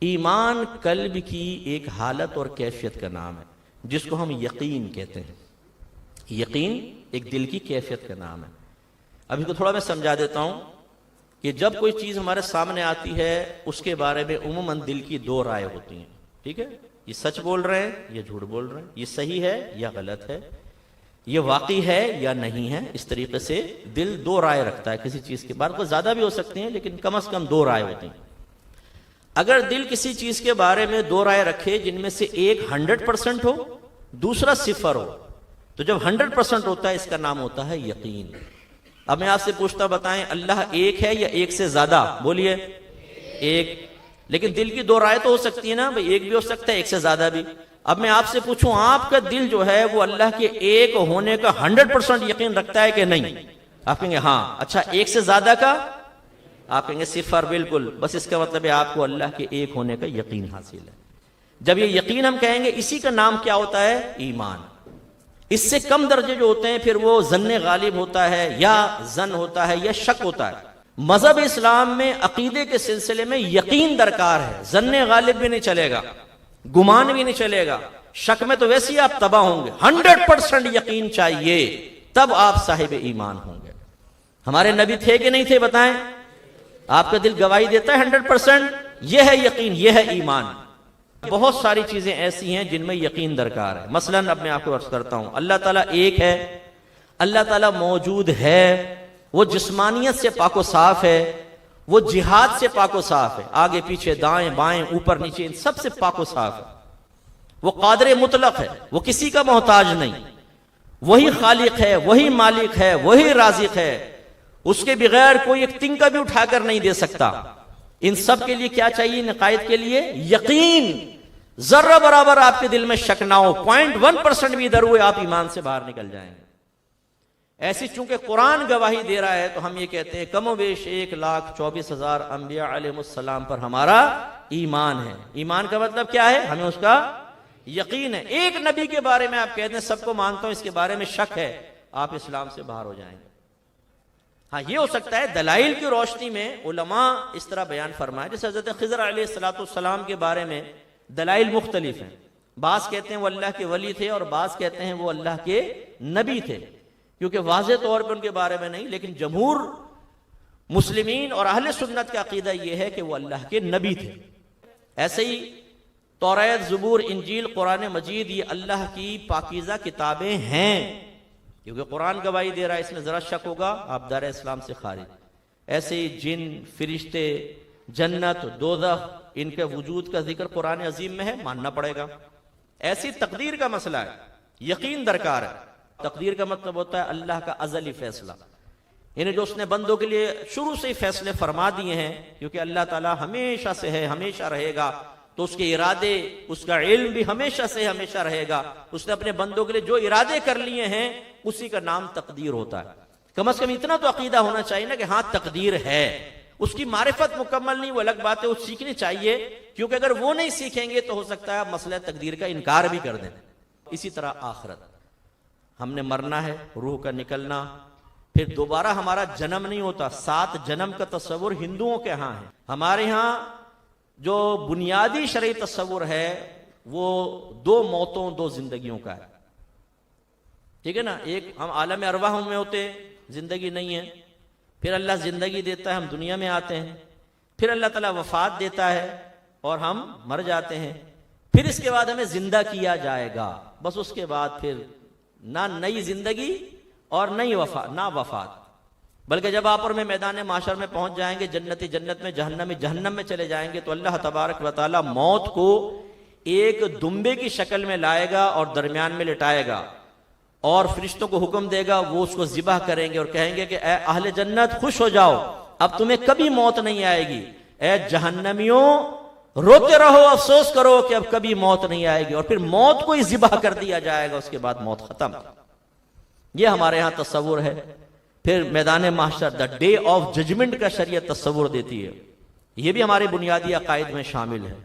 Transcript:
ایمان قلب کی ایک حالت اور کیفیت کا نام ہے جس کو ہم یقین کہتے ہیں. یقین ایک دل کی کیفیت کا نام ہے. ابھی کو تھوڑا میں سمجھا دیتا ہوں کہ جب کوئی چیز ہمارے سامنے آتی ہے اس کے بارے میں عموماً دل کی دو رائے ہوتی ہیں. ٹھیک ہے, یہ سچ بول رہے ہیں یا جھوٹ بول رہے ہیں, یہ صحیح ہے یا غلط ہے, یہ واقعی ہے یا نہیں ہے. اس طریقے سے دل دو رائے رکھتا ہے کسی چیز کے بارے میں. زیادہ بھی ہو سکتی ہیں لیکن کم از کم دو رائے ہوتی ہیں. اگر دل کسی چیز کے بارے میں دو رائے رکھے جن میں سے ایک 100% ہو, دوسرا 0 ہو, تو جب 100% ہوتا ہے اس کا نام ہوتا ہے یقین. اب میں آپ سے پوچھتا بتائیں اللہ ایک ہے یا ایک سے زیادہ؟ بولیے ایک. لیکن دل کی دو رائے تو ہو سکتی ہے نا بھائی, ایک بھی ہو سکتا ہے ایک سے زیادہ بھی. اب میں آپ سے پوچھوں آپ کا دل جو ہے وہ اللہ کے ایک ہونے کا 100% یقین رکھتا ہے کہ نہیں؟ آپ کہیں گے ہاں. اچھا ایک سے زیادہ کا؟ آپ کہیں گے 0. بالکل, بس اس کا مطلب ہے آپ کو اللہ کے ایک ہونے کا یقین حاصل ہے. جب یہ یقین ہم کہیں گے اسی کا نام کیا ہوتا ہے؟ ایمان. اس سے کم درجے جو ہوتے ہیں پھر وہ ظن غالب ہوتا ہے یا ظن ہوتا ہے یا شک ہوتا ہے. مذہب اسلام میں عقیدے کے سلسلے میں یقین درکار ہے. ظن غالب بھی نہیں چلے گا, گمان بھی نہیں چلے گا, شک میں تو ویسے ہی آپ تباہ ہوں گے. 100% یقین چاہیے, تب آپ صاحب ایمان ہوں گے. ہمارے نبی تھے کہ نہیں تھے بتائیں؟ آپ کا دل گواہی دیتا ہے 100%. یہ ہے یقین, یہ ہے ایمان. بہت ساری چیزیں ایسی ہیں جن میں یقین درکار ہے. مثلا اب میں آپ کو عرض کرتا ہوں اللہ تعالیٰ ایک ہے, اللہ تعالیٰ موجود ہے, وہ جسمانیت سے پاک و صاف ہے, وہ جہاد سے پاک و صاف ہے, آگے پیچھے دائیں بائیں اوپر نیچے ان سب سے پاک و صاف ہے. وہ قادر مطلق ہے, وہ کسی کا محتاج نہیں, وہی خالق ہے, وہی مالک ہے, وہی رازق ہے, اس کے بغیر کوئی ایک تنکا بھی اٹھا کر نہیں دے سکتا. ان سب کے لیے کیا چاہیے عقائد کے لیے؟ یقین. ذرہ برابر آپ کے دل میں شک نہ ہو, 0.1% بھی ادھر ہوئے آپ ایمان سے باہر نکل جائیں گے. ایسی چونکہ قرآن گواہی دے رہا ہے تو ہم یہ کہتے ہیں کم و بیش 1,24,000 انبیاء علیہ السلام پر ہمارا ایمان ہے. ایمان کا مطلب کیا ہے؟ ہمیں اس کا یقین ہے. ایک نبی کے بارے میں آپ کہتے ہیں سب کو مانتا ہوں, اس کے بارے میں شک ہے, آپ اسلام سے باہر ہو جائیں گے. ہاں یہ ہو سکتا ہے دلائل کی روشنی میں علماء اس طرح بیان فرمائے. جیسے حضرت خضر علیہ السلام کے بارے میں دلائل مختلف ہیں. بعض کہتے ہیں وہ اللہ کے ولی تھے اور بعض کہتے ہیں وہ اللہ کے نبی تھے, کیونکہ واضح طور پر ان کے بارے میں نہیں, لیکن جمہور مسلمین اور اہل سنت کا عقیدہ یہ ہے کہ وہ اللہ کے نبی تھے. ایسے ہی توریت, زبور, انجیل, قرآن مجید یہ اللہ کی پاکیزہ کتابیں ہیں, کیونکہ قرآن گواہی دے رہا ہے. اس میں ذرا شک ہوگا آپ دار اسلام سے خارج. ایسے ہی جن, فرشتے, جنت, دوزخ, ان کے وجود کا ذکر قرآن عظیم میں ہے, ماننا پڑے گا. ایسی تقدیر کا مسئلہ ہے, یقین درکار ہے. تقدیر کا مطلب ہوتا ہے اللہ کا ازلی فیصلہ, یعنی جو اس نے بندوں کے لیے شروع سے ہی فیصلے فرما دیے ہیں. کیونکہ اللہ تعالیٰ ہمیشہ سے ہے, ہمیشہ رہے گا, تو اس کے ارادے, اس کا علم بھی ہمیشہ سے ہمیشہ رہے گا. اس نے اپنے بندوں کے لیے جو ارادے کر لیے ہیں اسی کا نام تقدیر ہوتا ہے. کم از کم اتنا تو عقیدہ ہونا چاہیے نا کہ ہاں تقدیر ہے. اس کی معرفت مکمل نہیں, وہ الگ بات ہے, وہ سیکھنی چاہیے, کیونکہ اگر وہ نہیں سیکھیں گے تو ہو سکتا ہے مسئلہ تقدیر کا انکار بھی کر دیں. اسی طرح آخرت, ہم نے مرنا ہے, روح کا نکلنا, پھر دوبارہ ہمارا جنم نہیں ہوتا. 7 جنم کا تصور ہندوؤں کے ہاں ہے. ہمارے ہاں جو بنیادی شرعی تصور ہے وہ 2 موتوں 2 زندگیوں کا ہے. ٹھیک ہے نا, ایک ہم عالم ارواح میں ہوتے ہیں, زندگی نہیں ہے, پھر اللہ زندگی دیتا ہے, ہم دنیا میں آتے ہیں, پھر اللہ تعالیٰ وفات دیتا ہے اور ہم مر جاتے ہیں, پھر اس کے بعد ہمیں زندہ کیا جائے گا. بس اس کے بعد پھر نہ نئی زندگی اور نہ وفات, بلکہ جب آپ اور میں میدان معاشر میں پہنچ جائیں گے, جنتی جنت میں, جہنمی جہنم میں چلے جائیں گے, تو اللہ تبارک و تعالیٰ موت کو ایک دمبے کی شکل میں لائے گا اور درمیان میں لٹائے گا, اور فرشتوں کو حکم دے گا, وہ اس کو ذبح کریں گے اور کہیں گے کہ اے اہل جنت خوش ہو جاؤ, اب تمہیں کبھی موت نہیں آئے گی. اے جہنمیوں روتے رہو, افسوس کرو کہ اب کبھی موت نہیں آئے گی. اور پھر موت کو ہی ذبح کر دیا جائے گا, اس کے بعد موت ختم. یہ ہمارے ہاں تصور ہے. پھر میدان محشر, دا ڈے آف ججمنٹ کا شریعت تصور دیتی ہے. یہ بھی ہمارے بنیادی عقائد میں شامل ہے.